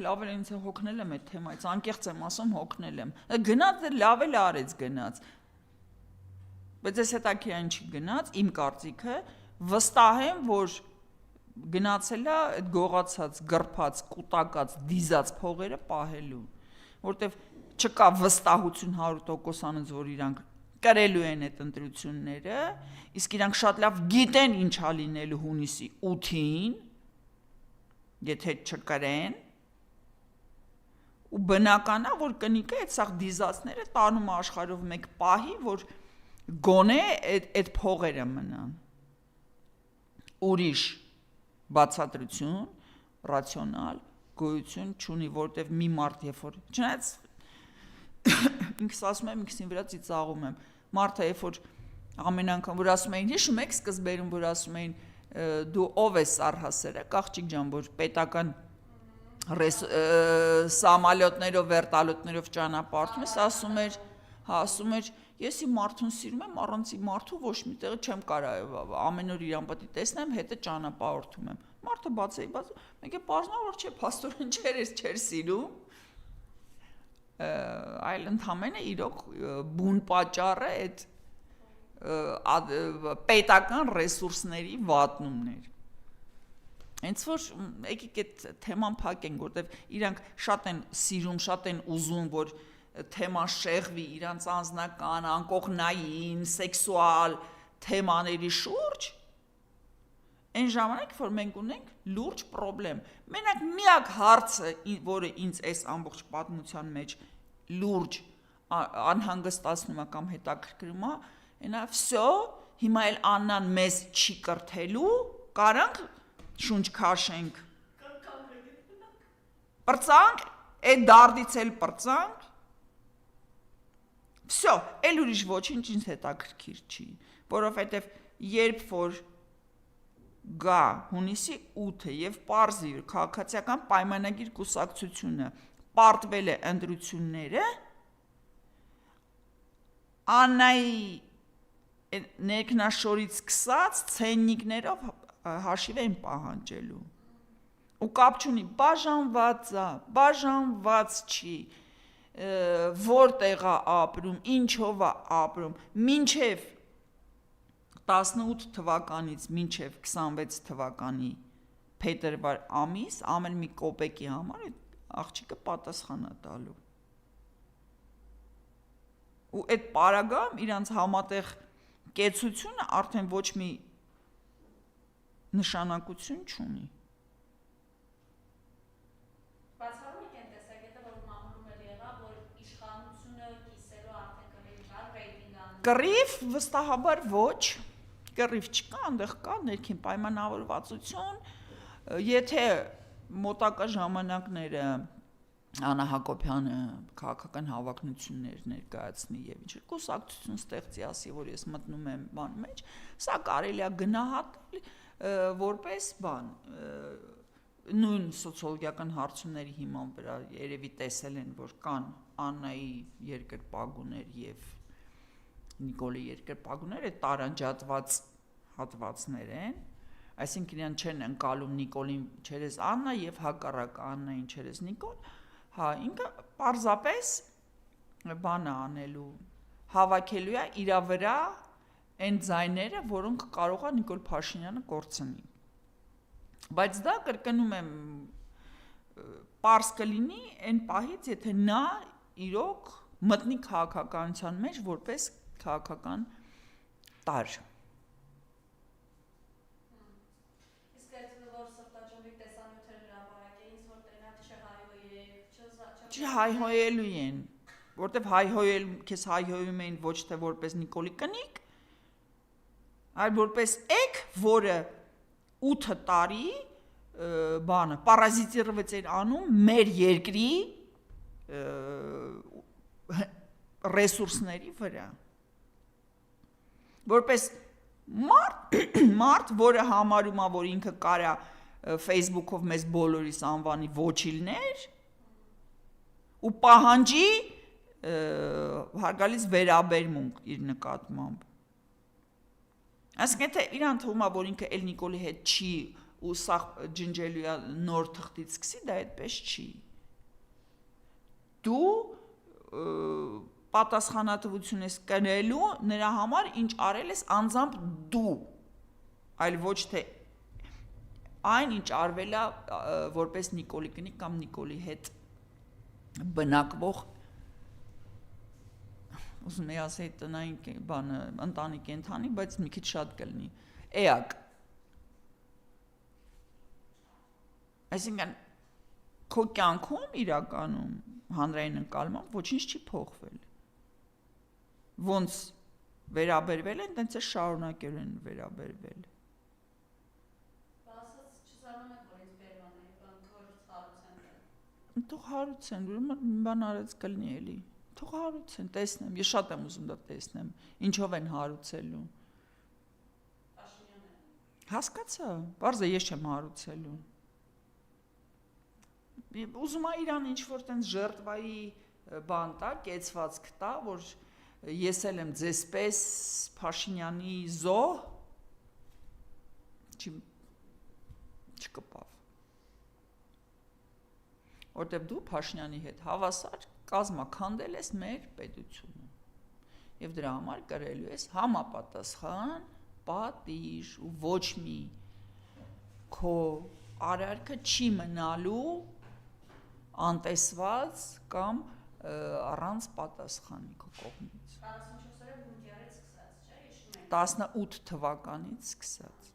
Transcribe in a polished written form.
լավ էլ ինձ հոգնել եմ այդ թեմայից, անկեղծ եմ ասում, հոգնել եմ։ Գնաց լավ էլ արեց գնաց։ Բայց ես հետաքրքիր ինչի գնաց, իմ կարծիքը վստահ եմ, որ գնացել է այդ գողացած, գրփած, կուտակած, դիզած փողերը պահելու, որտեվ չկա վստահություն 100% անց որ իրանք կրելու են այդ ընտրությունները, իսկ իրանք շատ լավ գիտեն ինչա լինելու հունիսի 8-ին, եթե չկրեն, ու բնական է, որ կնիկը այդ սաղ դիզածները տանում աշխարհով մեկ պահի, որ գոնե այդ փողերը մնան։ Ուրիշ բացատրություն, ռացիոնալ, գոյություն չունի, որտեվ մի մարդ երբ որ չնայած ինքս ասում եմ, ինքսին վրա ծիծաղում եմ, մարդը երբ որ ամեն անգամ որ ասում էին, հիշում եք սկզբերում որ ասում էին դու ով ես առհասարակ աղջիկ ջան, որ պետական սամալյոտներով, վերտալյոտներով ճանապարհում ես, ասում էր ես իմ մարդուն սիրում եմ, առանց իմ մարդու ոչ մի տեղ չեմ կարող, ամեն օր իրան պետք է տեսնեմ, հետը ճանապարհորդում եմ։ Մարդը բացեի, մեկ է պարզվում որ չէ, փաստորեն չէր սիրում, այլ ընդհանրապես իրոք բուն պատճառը այդ պետական ռեսուրսների վատնումներ։ Հենց որ եկեք այդ թեման փակենք, որտեվ իրանք շատ են սիրում, շատ են ուզում, որ թեման շեղվի իրանց անձնական, անկողնային, սեքսուալ թեմաների շուրջ, այն ժամանակ, որ մենք ունենք լուրջ պրոբլեմ։ Մենակ միակ հարցը, որը ինձ այս ամբողջ պատմության մեջ լուրջ անհանգստացնում է կամ հետաքրքրում է, այնա վсё, հիմա էլ Աննան մեզ չի կրթելու, կարանք շունչ քաշենք։ Պրծանք, այդ դարդից էլ պրծանք։ Վсё, էլ ուրիշ ոչինչ ինձ հետաքրքիր չի, որովհետև երբ որ գա հունիսի 8-ը եւ պարզի քաղաքացիական պայմանագիր կուսակցությունը պարտվել է ընտրությունները, Աննայի ներքնաշորից սկսած ցեննիկներով հաշիվ են պահանջելու։ Ու կապ չունի, բաժանված չի, որտեղ է ապրում, ինչով է ապրում, մինչև 18 թվականից մինչև 26 թվականի փետրվար ամիս ամեն մի կոպեկի համար աղջիկը պատասխան է տալու։ Ու այդ պարագայում իրանց համատեղ կեցությունը արդեն ոչ մի նշանակություն չունի։ Բացառիկ են տեսակետը, որ մամուլում էլ եղավ, որ իշխանությունը կիսելու արդեն կրիվ ռեյտինգ անում։ Կռիվ վստահաբար ոչ, կռիվ չկա, այնտեղ կա ներքին պայմանավորվածություն, եթե մոտակա ժամանակները Աննա Հակոբյանը քաղաքական հավակնություններ ներկայացնի եւ ինչ կուսակցություն ստեղծի, ասի, որ ես մտնում եմ բան մեջ, սա կարելի է գնահատել որպես բան նույն սոցիոլոգիական հարցումների հիման վրա երևի տեսել են, որ կան Աննայի երկրպագուներ եւ Նիկոլի երկրպագուներ, այդ տարանջատված հատվածներ են, այսինքն իրան չեն ընկալում Նիկոլին չերես Աննա եւ հակառակ Աննային չերես Նիկոլ, հա ինքը պարզապես բան է անելու, հավաքելու է իր վրա այն ձայները, որոնք կարող է Նիկոլ Փաշինյանը կորցնի։ Բայց դա կրկնում եմ պարզ կլինի այն պահից, եթե նա իրոք մտնի քաղաքականության մեջ որպես քաղաքական տարր։ Իսկ այդ որ սրտաճմի տեսանյութեր հրապարակեին, որ տենակ չհայհոյելու են, որտեվ հայհոյել քեզ հայհոյում էին ոչ թե որպես Նիկոլի կնիկ, այլ որպես էկ, որը 8 տարի բանը պարազիտիրվեց էր անում մեր երկրի ռեսուրսների վրա, որպես մարդ, որը համարում է, որ ինքը կարա Facebook-ով մեզ բոլորիս անվանի ոչիլներ ու պահանջի հարգալից վերաբերմունք իր նկատմամբ։ Այսինքն եթե իրան թվում է, որ ինքը էլ Նիկոլի հետ չի ու սա ջնջելու նոր թղթից սկսի, դա այդպես չի։ դու պատասխանատվություն ես կրելու նրա համար, ինչ արել ես անձամբ դու, այլ ոչ թե այն, ինչ արվել է որպես Նիկոլի կնիկ կամ Նիկոլի հետ բնակվող, ուզում եի ասել տնային բանը, ընտանի կենդանի, բայց մի քիչ շատ կլինի, էակ։ Այսինքն, քո կյանքում իրականում հանրային ընկալմամբ ոչինչ չի փոխվել։ Ոնց վերաբերվել են, տենց է շարունակել վերաբերվել։ Բասած չզարմանաք, որ ինձ բերման է, քոր խառուցեն։ Թող հարուցեն, ուրեմն բան արեց կլինի էլի։ Թող հարուցեն, տեսնեմ, ես շատ եմ ուզում դա տեսնեմ, ինչով են հարուցելու։ Փաշինյանը։ Հասկացա, բարձ է ես չեմ հարուցելու։ Ուզում է իրան ինչ-որ տենց ժերտվայի բան տա, կեցվածք տա, որ ես էլ եմ ձեզ պես Փաշինյանի զոհ, չկպավ։ Որտեւ դու Փաշինյանի հետ հավասար կազմաքանդել ես մեր պետությունը։ Եվ դրա համար կրելու ես համապատասխան պատիժ ու ոչ մի քո արարքը չի մնալու անտեսված կամ առանց պատասխանի քո կողմից 44 օրը բունկերից սկսած, չէ՞, հիշում եք։ 18 թվականից սկսած